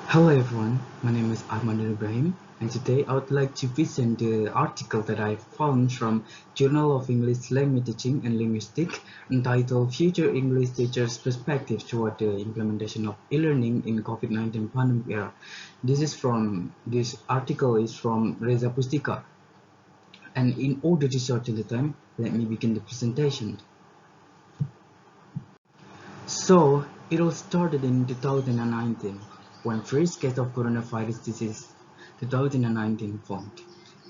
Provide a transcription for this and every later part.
Hello everyone, my name is Ahmad and Ibrahim, and today I would like to present the article that I found from Journal of English Language Teaching and Linguistics entitled Future English Teachers' Perspectives Toward the Implementation of E-Learning in COVID-19 Pandemic Era. This article is from Reza Pustika, and in order to shorten the time, let me begin the presentation. So, it all started in 2019 when first case of coronavirus disease 2019 found,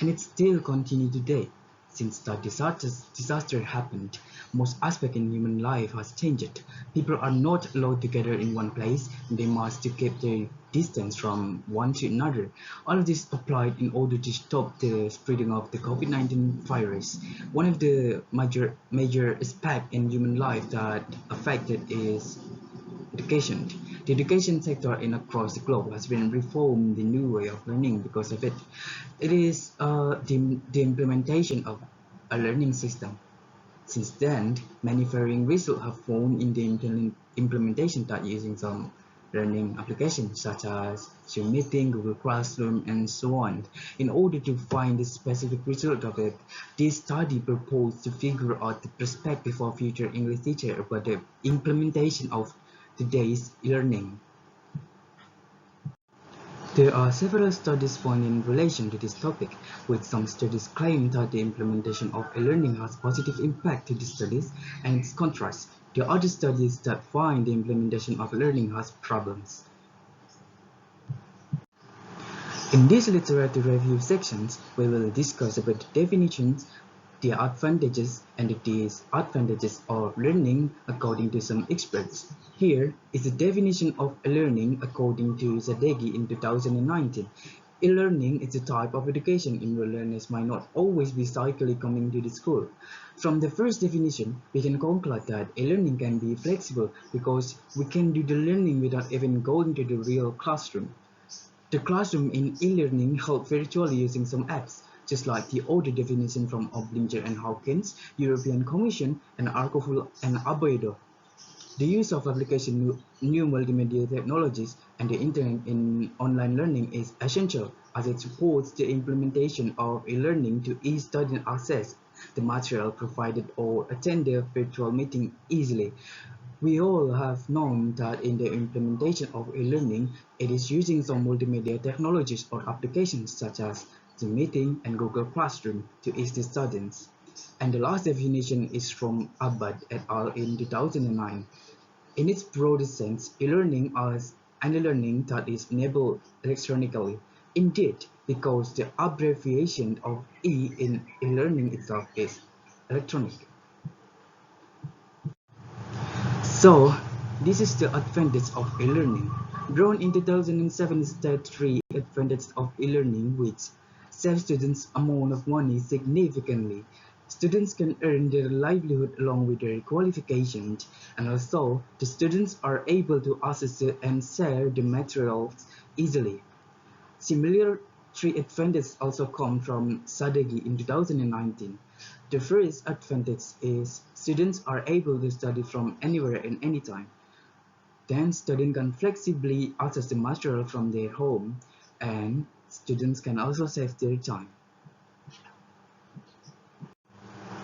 and it still continues today. Since the disaster happened, most aspect in human life has changed. People are not allowed together in one place. They must to keep their distance from one to another. All of this applied in order to stop the spreading of the COVID-19 virus. One of the major aspect in human life that affected is education. The education sector in across the globe has been reformed the new way of learning because of it. It is the implementation of a learning system. Since then, many varying results have found in the implementation that using some learning applications such as Zoom Meeting, Google Classroom, and so on. In order to find the specific result of it, this study proposed to figure out the perspective of future English teachers about the implementation of today's learning. There are several studies found in relation to this topic, with some studies claim that the implementation of e-learning has positive impact to the studies, and its contrast. There are other studies that find the implementation of learning has problems. In this literature review sections, we will discuss about the definitions, the advantages and the disadvantages of learning according to some experts. Here is the definition of learning according to Zadegi in 2019. E-learning is a type of education in where learners might not always be physically coming to the school. From the first definition, we can conclude that e-learning can be flexible because we can do the learning without even going to the real classroom. The classroom in e-learning held virtually using some apps, just like the older definition from Oblinger and Hawkins, European Commission, and Arcoful and Abedo. The use of application new multimedia technologies and the internet in online learning is essential as it supports the implementation of e-learning to ease student access the material provided or attend their virtual meeting easily. We all have known that in the implementation of e-learning, it is using some multimedia technologies or applications such as Zoom Meeting and Google Classroom to ease the students. And the last definition is from Ahmad et al. In 2009. In its broadest sense, e-learning is any learning that is enabled electronically. Indeed, because the abbreviation of E in e-learning itself is electronic. So, this is the advantage of e-learning. Drawn in 2007 is the three advantages of e-learning which save students amount of money significantly. Students can earn their livelihood along with their qualifications, and also the students are able to access and share the materials easily. Similar three advantages also come from Sadeghi in 2019. The first advantage is students are able to study from anywhere and anytime. Then students can flexibly access the material from their home, and students can also save their time.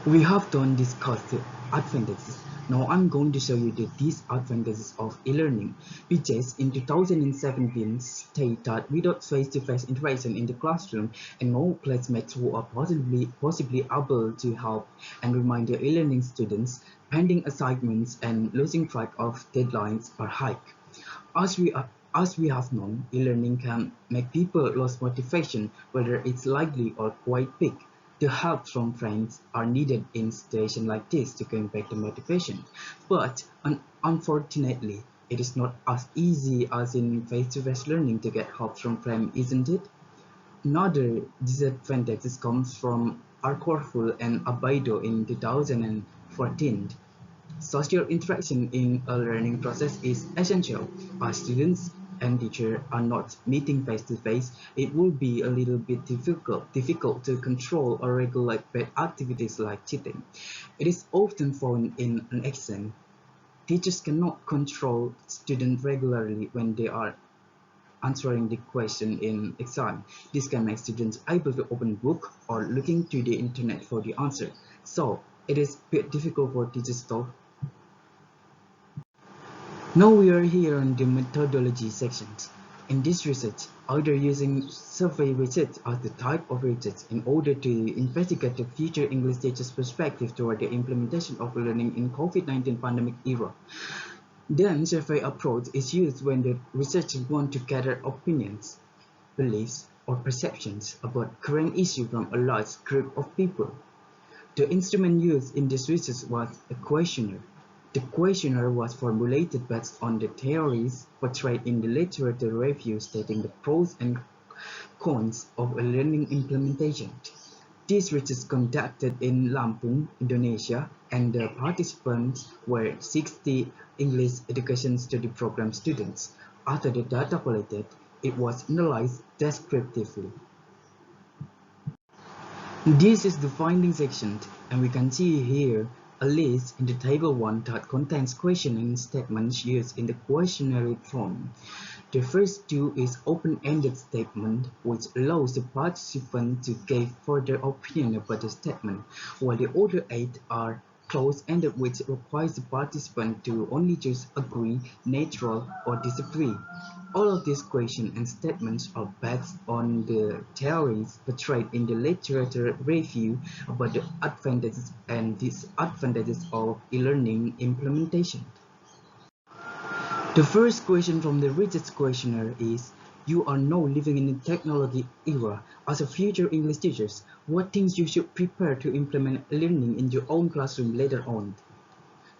We have done discuss the advantages. Now I'm going to show you the disadvantages of e-learning, which is in 2017 state that without face-to-face interaction in the classroom and no classmates who are possibly able to help and remind the e-learning students, pending assignments and losing track of deadlines are high. As we have known, e-learning can make people lose motivation, whether it's likely or quite big. The help from friends are needed in situations like this to gain back the motivation. But unfortunately, it is not as easy as in face-to-face learning to get help from friends, isn't it? Another disadvantage comes from Arkorful and Abaido in 2014. Social interaction in a learning process is essential. As students and teachers are not meeting face to face, it will be a little bit difficult to control or regulate bad activities like cheating. It is often found in an exam. Teachers cannot control students regularly when they are answering the question in exam. This can make students able to open book or looking to the internet for the answer. So it is a bit difficult for teachers though. Now we are here on the methodology sections. In this research, either using survey research as the type of research in order to investigate the future English teachers' perspective toward the implementation of learning in COVID-19 pandemic era. Then survey approach is used when the researchers want to gather opinions, beliefs, or perceptions about current issue from a large group of people. The instrument used in this research was a questionnaire. The questionnaire was formulated based on the theories portrayed in the literature review stating the pros and cons of a learning implementation. This research conducted in Lampung, Indonesia, and the participants were 60 English Education Study Program students. After the data collected, it was analyzed descriptively. This is the finding section, and we can see here a list in the table 1 that contains questioning statements used in the questionnaire form. The first two is open-ended statement, which allows the participant to give further opinion about the statement, while the other 8 are closed-ended, which requires the participant to only choose agree, neutral, or disagree. All of these questions and statements are based on the theories portrayed in the literature review about the advantages and disadvantages of e-learning implementation. The first question from the research questionnaire is, you are now living in the technology era. As a future English teachers, what things you should prepare to implement learning in your own classroom later on?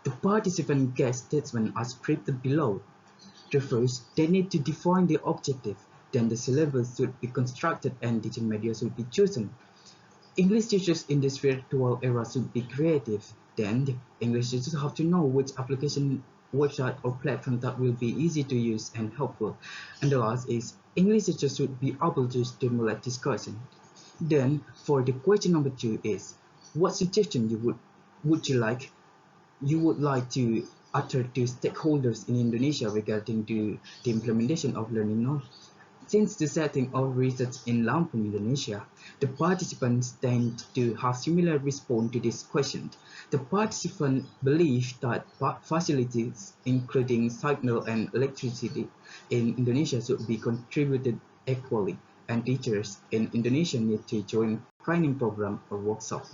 The participant gave statements as scripted below. The first, they need to define the objective, then the syllabus should be constructed and teaching media should be chosen. English teachers in this virtual era should be creative, then the English teachers have to know which application, website or platform that will be easy to use and helpful. And the last is, English teachers should be able to stimulate discussion. Then for the question number 2 is, what suggestion would you would like to utter to stakeholders in Indonesia regarding to the implementation of learning now? Since the setting of research in Lampung, Indonesia, the participants tend to have similar response to this question. The participants believe that facilities, including signal and electricity, in Indonesia should be contributed equally, and teachers in Indonesia need to join training program or workshop.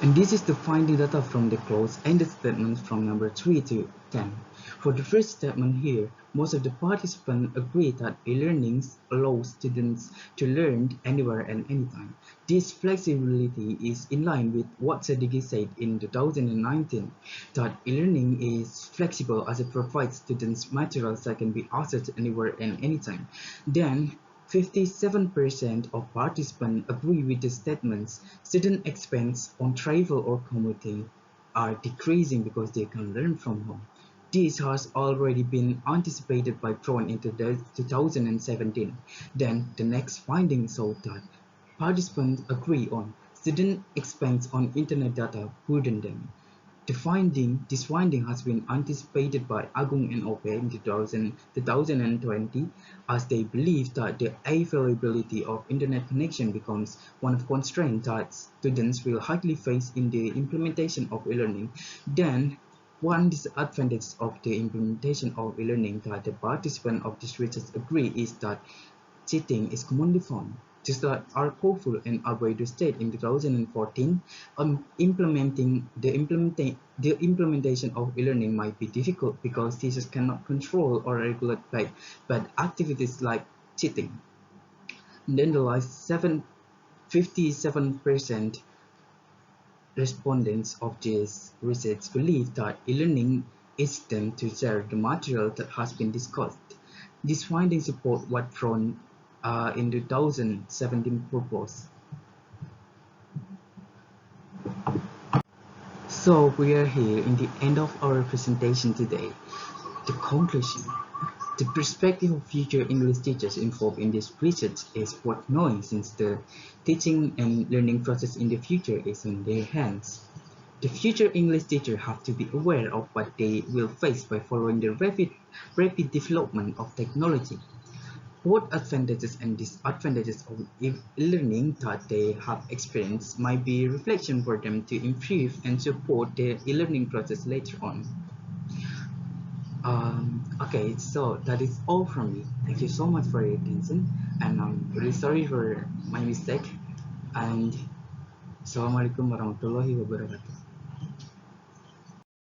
And this is the finding data from the closed-ended statements from number 3 to 10. For the first statement here, most of the participants agree that e-learning allows students to learn anywhere and anytime. This flexibility is in line with what Sadiki said in 2019, that e-learning is flexible as it provides students materials that can be accessed anywhere and anytime. Then, 57% of participants agree with the statements. Student expense on travel or commuting are decreasing because they can learn from home. This has already been anticipated by Tron in 2017. Then the next finding showed that participants agree on student expense on internet data burden them. This finding has been anticipated by Agung and Ope in 2020, as they believe that the availability of internet connection becomes one of the constraints that students will likely face in the implementation of e-learning. Then, one disadvantage of the implementation of e-learning that the participants of this research agree is that cheating is commonly found. Just like our Koful and Albedo state in 2014, the implementation of e-learning might be difficult because teachers cannot control or regulate bad activities like cheating. And then the last 57% respondents of this research believe that e-learning is them to share the material that has been discussed. These findings support what Tron in 2017 proposed. So we are here in the end of our presentation today. The conclusion. The perspective of future English teachers involved in this research is worth knowing since the teaching and learning process in the future is in their hands. The future English teacher have to be aware of what they will face by following the rapid development of technology. Both advantages and disadvantages of e-learning that they have experienced might be reflection for them to improve and support their e-learning process later on. Okay, so that is all from me. Thank you so much for your attention, and I'm really sorry for my mistake. And Assalamualaikum warahmatullahi wabarakatuh.